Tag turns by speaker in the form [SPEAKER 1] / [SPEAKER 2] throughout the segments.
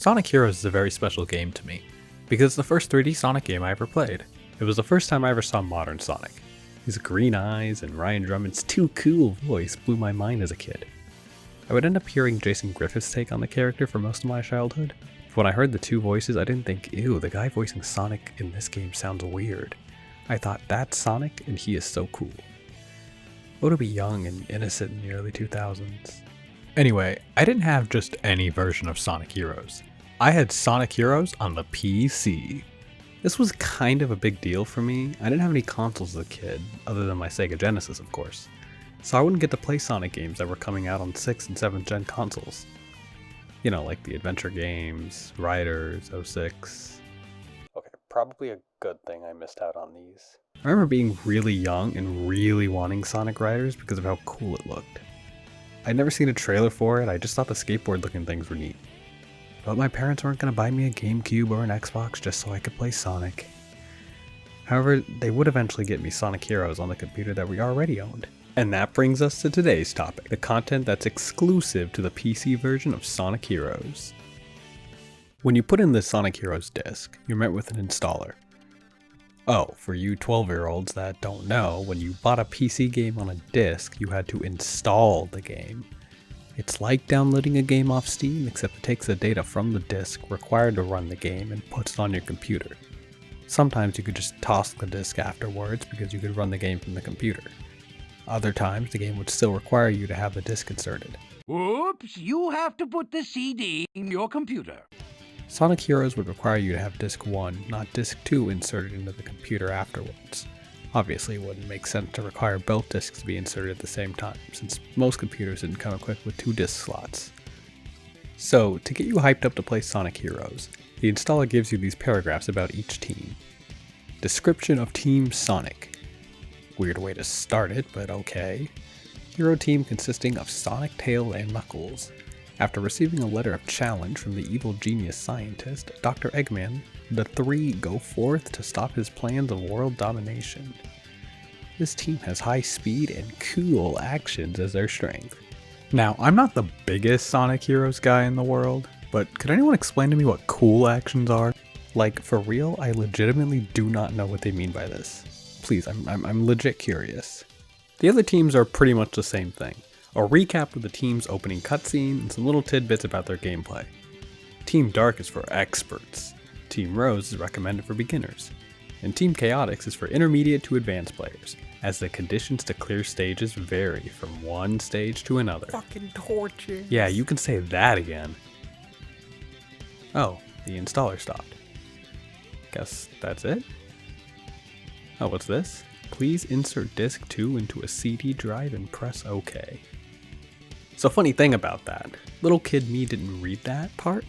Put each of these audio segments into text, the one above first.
[SPEAKER 1] Sonic Heroes is a very special game to me, because it's the first 3D Sonic game I ever played. It was the first time I ever saw modern Sonic. His green eyes and Ryan Drummond's too cool voice blew my mind as a kid. I would end up hearing Jason Griffith's take on the character for most of my childhood. When I heard the two voices, I didn't think, ew, the guy voicing Sonic in this game sounds weird. I thought, that's Sonic and he is so cool. Oh, to be young and innocent in the early 2000s. Anyway, I didn't have just any version of Sonic Heroes. I had Sonic Heroes on the PC. This was kind of a big deal for me. I didn't have any consoles as a kid, other than my Sega Genesis of course. So I wouldn't get to play Sonic games that were coming out on 6th and 7th gen consoles. You know, like the adventure games, Riders, 06. Okay, probably a good thing I missed out on these. I remember being really young and really wanting Sonic Riders because of how cool it looked. I'd never seen a trailer for it, I just thought the skateboard looking things were neat. But my parents weren't going to buy me a GameCube or an Xbox just so I could play Sonic. However, they would eventually get me Sonic Heroes on the computer that we already owned. And that brings us to today's topic, the content that's exclusive to the PC version of Sonic Heroes. When you put in the Sonic Heroes disc, you're met with an installer. Oh, for you 12-year-olds that don't know, when you bought a PC game on a disc, you had to install the game. It's like downloading a game off Steam, except it takes the data from the disc required to run the game and puts it on your computer. Sometimes you could just toss the disc afterwards because you could run the game from the computer. Other times, the game would still require you to have the disc inserted.
[SPEAKER 2] Oops, you have to put the CD in your computer.
[SPEAKER 1] Sonic Heroes would require you to have Disc 1, not Disc 2 inserted into the computer afterwards. Obviously, it wouldn't make sense to require both discs to be inserted at the same time, since most computers didn't come equipped with 2 disc slots. So, to get you hyped up to play Sonic Heroes, the installer gives you these paragraphs about each team. Description of Team Sonic. Weird way to start it, but okay. Hero team consisting of Sonic, Tails, and Knuckles. After receiving a letter of challenge from the evil genius scientist, Dr. Eggman, the three go forth to stop his plans of world domination. This team has high speed and cool actions as their strength. Now, I'm not the biggest Sonic Heroes guy in the world, but could anyone explain to me what cool actions are? Like, for real, I legitimately do not know what they mean by this. Please, I'm legit curious. The other teams are pretty much the same thing. A recap of the team's opening cutscene and some little tidbits about their gameplay. Team Dark is for experts. Team Rose is recommended for beginners. And Team Chaotix is for intermediate to advanced players, as the conditions to clear stages vary from one stage to another.
[SPEAKER 2] Fucking torture.
[SPEAKER 1] Yeah, you can say that again. Oh, the installer stopped. Guess that's it? Oh, what's this? Please insert disc 2 into a CD drive and press OK. So funny thing about that, little kid me didn't read that part,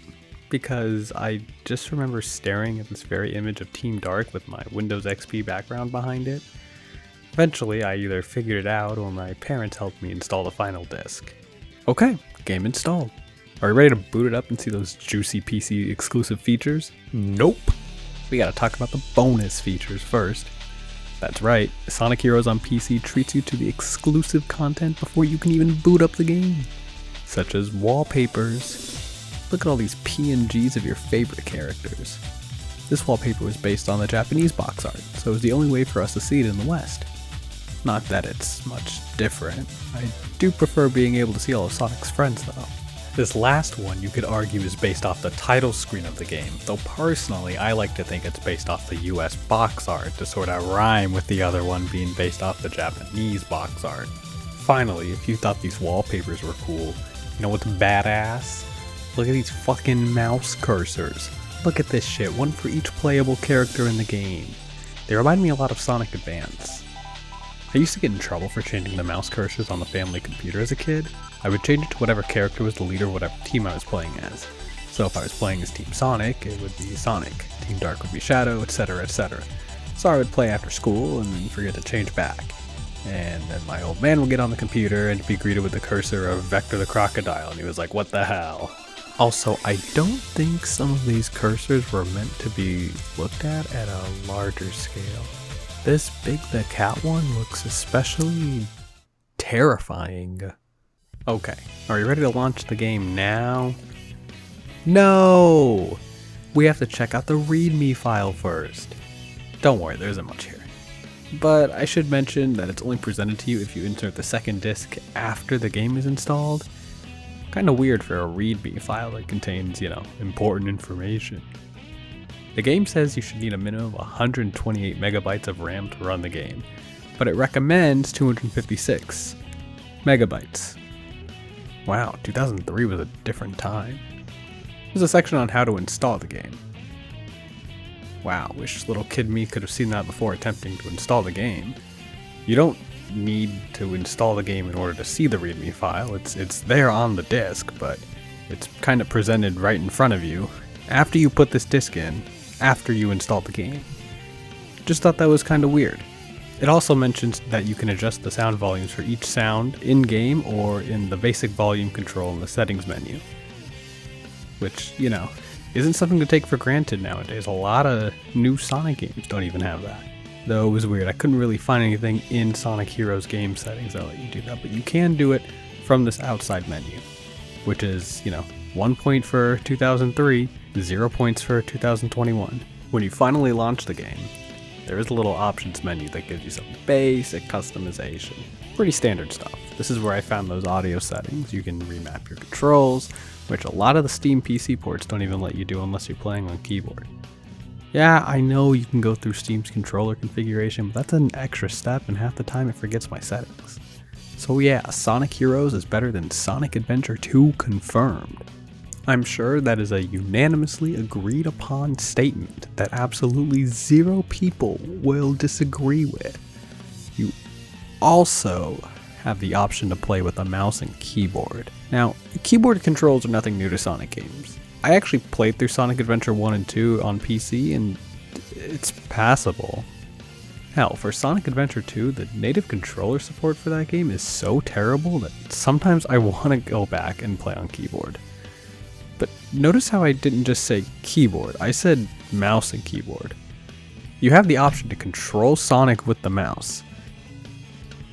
[SPEAKER 1] because I just remember staring at this very image of Team Dark with my Windows XP background behind it. Eventually I either figured it out or my parents helped me install the final disc. Okay, game installed. Are you ready to boot it up and see those juicy PC exclusive features? Nope. We gotta talk about the bonus features first. That's right, Sonic Heroes on PC treats you to the exclusive content before you can even boot up the game, such as wallpapers. Look at all these PNGs of your favorite characters. This wallpaper was based on the Japanese box art, so it was the only way for us to see it in the West. Not that it's much different. I do prefer being able to see all of Sonic's friends though. This last one you could argue is based off the title screen of the game, though personally I like to think it's based off the US box art to sort of rhyme with the other one being based off the Japanese box art. Finally, if you thought these wallpapers were cool, you know what's badass? Look at these fucking mouse cursors. Look at this shit, one for each playable character in the game. They remind me a lot of Sonic Advance. I used to get in trouble for changing the mouse cursors on the family computer as a kid. I would change it to whatever character was the leader of whatever team I was playing as. So if I was playing as Team Sonic, it would be Sonic. Team Dark would be Shadow, etc, etc. So I would play after school and then forget to change back. And then my old man would get on the computer and be greeted with the cursor of Vector the Crocodile, and he was like, what the hell? Also, I don't think some of these cursors were meant to be looked at a larger scale. This Big the Cat one looks especially terrifying. Okay, are you ready to launch the game now? No! We have to check out the README file first. Don't worry, there isn't much here. But I should mention that it's only presented to you if you insert the second disc after the game is installed. Kinda weird for a README file that contains, important information. The game says you should need a minimum of 128 megabytes of RAM to run the game, but it recommends 256 megabytes. Wow, 2003 was a different time. There's a section on how to install the game. Wow, wish little kid me could have seen that before attempting to install the game. You don't need to install the game in order to see the README file. It's there on the disc, but it's kind of presented right in front of you after you put this disc in, after you install the game. Just thought that was kind of weird. It also mentions that you can adjust the sound volumes for each sound in-game or in the basic volume control in the settings menu. Which, isn't something to take for granted nowadays. A lot of new Sonic games don't even have that. Though it was weird, I couldn't really find anything in Sonic Heroes game settings that let you do that, but you can do it from this outside menu, which is, 1 point for 2003, 0 points for 2021. When you finally launch the game, there is a little options menu that gives you some basic customization. Pretty standard stuff. This is where I found those audio settings. You can remap your controls, which a lot of the Steam PC ports don't even let you do unless you're playing on keyboard. Yeah, I know you can go through Steam's controller configuration, but that's an extra step and half the time it forgets my settings. So yeah, Sonic Heroes is better than Sonic Adventure 2 confirmed. I'm sure that is a unanimously agreed upon statement that absolutely zero people will disagree with. You also have the option to play with a mouse and keyboard. Now, keyboard controls are nothing new to Sonic games. I actually played through Sonic Adventure 1 and 2 on PC and it's passable. Hell, for Sonic Adventure 2, the native controller support for that game is so terrible that sometimes I want to go back and play on keyboard. But notice how I didn't just say keyboard, I said mouse and keyboard. You have the option to control Sonic with the mouse.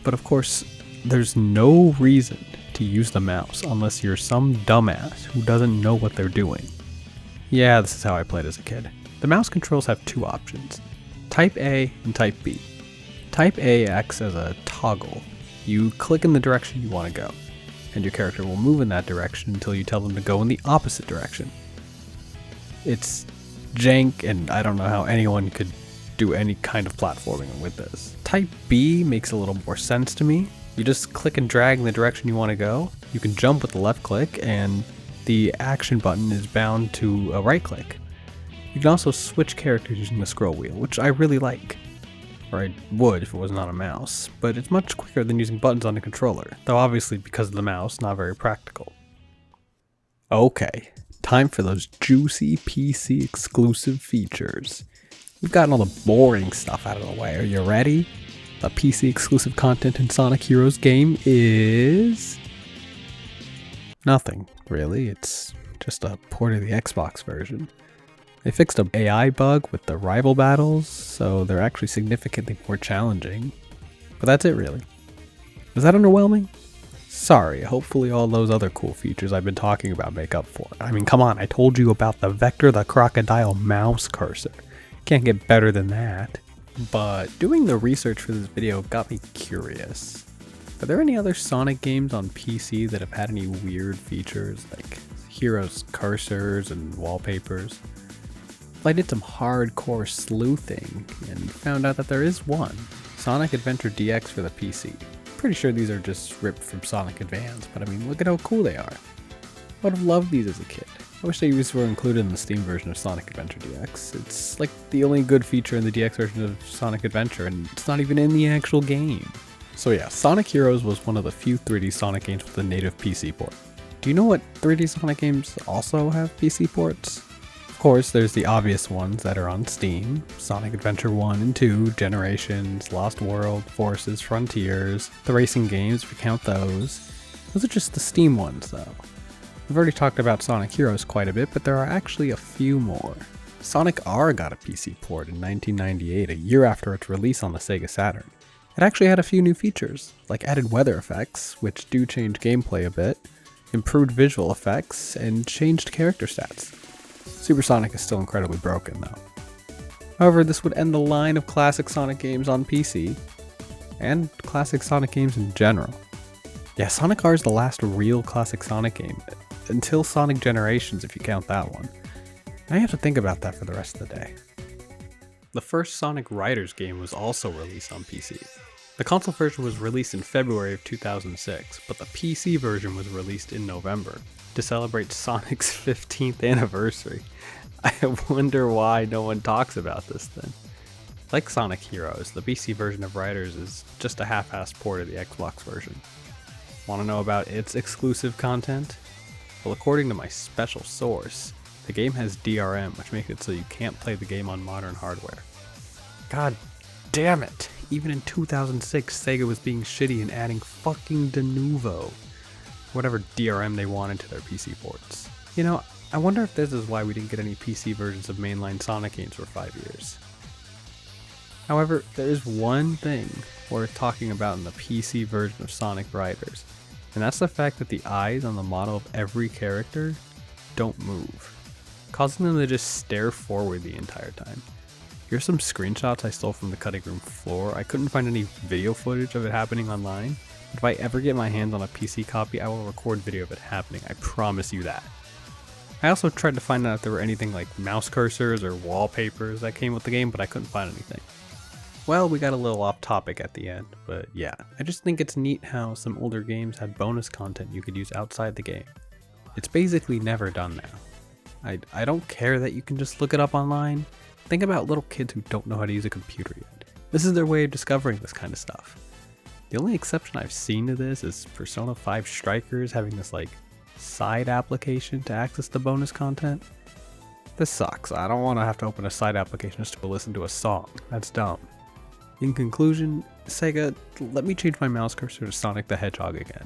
[SPEAKER 1] But of course, there's no reason to use the mouse unless you're some dumbass who doesn't know what they're doing. Yeah, this is how I played as a kid. The mouse controls have two options, Type A and Type B. Type A acts as a toggle. You click in the direction you want to go, and your character will move in that direction until you tell them to go in the opposite direction. It's jank, and I don't know how anyone could do any kind of platforming with this. Type B makes a little more sense to me. You just click and drag in the direction you want to go. You can jump with the left click, and the action button is bound to a right click. You can also switch characters using the scroll wheel, which I really like. Or I would if it was not a mouse, but it's much quicker than using buttons on a controller, though obviously because of the mouse, not very practical. Okay, time for those juicy PC exclusive features. We've gotten all the boring stuff out of the way. Are you ready? The PC exclusive content in Sonic Heroes game is nothing, really. It's just a port of the Xbox version. They fixed an AI bug with the rival battles, so they're actually significantly more challenging. But that's it, really. Is that underwhelming? Sorry, hopefully all those other cool features I've been talking about make up for it. I mean, come on, I told you about the Vector the Crocodile mouse cursor. Can't get better than that. But doing the research for this video got me curious. Are there any other Sonic games on PC that have had any weird features, like Heroes cursors and wallpapers? I did some hardcore sleuthing and found out that there is one. Sonic Adventure DX for the PC. Pretty sure these are just ripped from Sonic Advance, but I mean, look at how cool they are. I would have loved these as a kid. I wish these were included in the Steam version of Sonic Adventure DX. It's like the only good feature in the DX version of Sonic Adventure, and it's not even in the actual game. So yeah, Sonic Heroes was one of the few 3D Sonic games with a native PC port. Do you know what 3D Sonic games also have PC ports? Of course, there's the obvious ones that are on Steam. Sonic Adventure 1 and 2, Generations, Lost World, Forces, Frontiers, the racing games, if you count those. Those are just the Steam ones though. I've already talked about Sonic Heroes quite a bit, but there are actually a few more. Sonic R got a PC port in 1998, a year after its release on the Sega Saturn. It actually had a few new features, like added weather effects, which do change gameplay a bit, improved visual effects, and changed character stats. Super Sonic is still incredibly broken though. However, this would end the line of classic Sonic games on PC, and classic Sonic games in general. Yeah, Sonic R is the last real classic Sonic game, until Sonic Generations if you count that one. Now you have to think about that for the rest of the day. The first Sonic Riders game was also released on PC. The console version was released in February of 2006, but the PC version was released in November to celebrate Sonic's 15th anniversary. I wonder why no one talks about this then. Like Sonic Heroes, the PC version of Riders is just a half-assed port of the Xbox version. Want to know about its exclusive content? Well, according to my special source, the game has DRM, which makes it so you can't play the game on modern hardware. God damn it! Even in 2006, Sega was being shitty and adding fucking de novo, whatever DRM they wanted to their PC ports. You know, I wonder if this is why we didn't get any PC versions of mainline Sonic games for 5 years. However, there is one thing worth talking about in the PC version of Sonic Riders, and that's the fact that the eyes on the model of every character don't move, causing them to just stare forward the entire time. Here's some screenshots I stole from the cutting room floor. I couldn't find any video footage of it happening online, but if I ever get my hands on a PC copy, I will record video of it happening, I promise you that. I also tried to find out if there were anything like mouse cursors or wallpapers that came with the game, but I couldn't find anything. Well, we got a little off topic at the end, but yeah, I just think it's neat how some older games had bonus content you could use outside the game. It's basically never done now. I don't care that you can just look it up online. Think about little kids who don't know how to use a computer yet. This is their way of discovering this kind of stuff. The only exception I've seen to this is Persona 5 Strikers having this like side application to access the bonus content. This sucks. I don't want to have to open a side application just to listen to a song. That's dumb. In conclusion, Sega, let me change my mouse cursor to Sonic the Hedgehog again.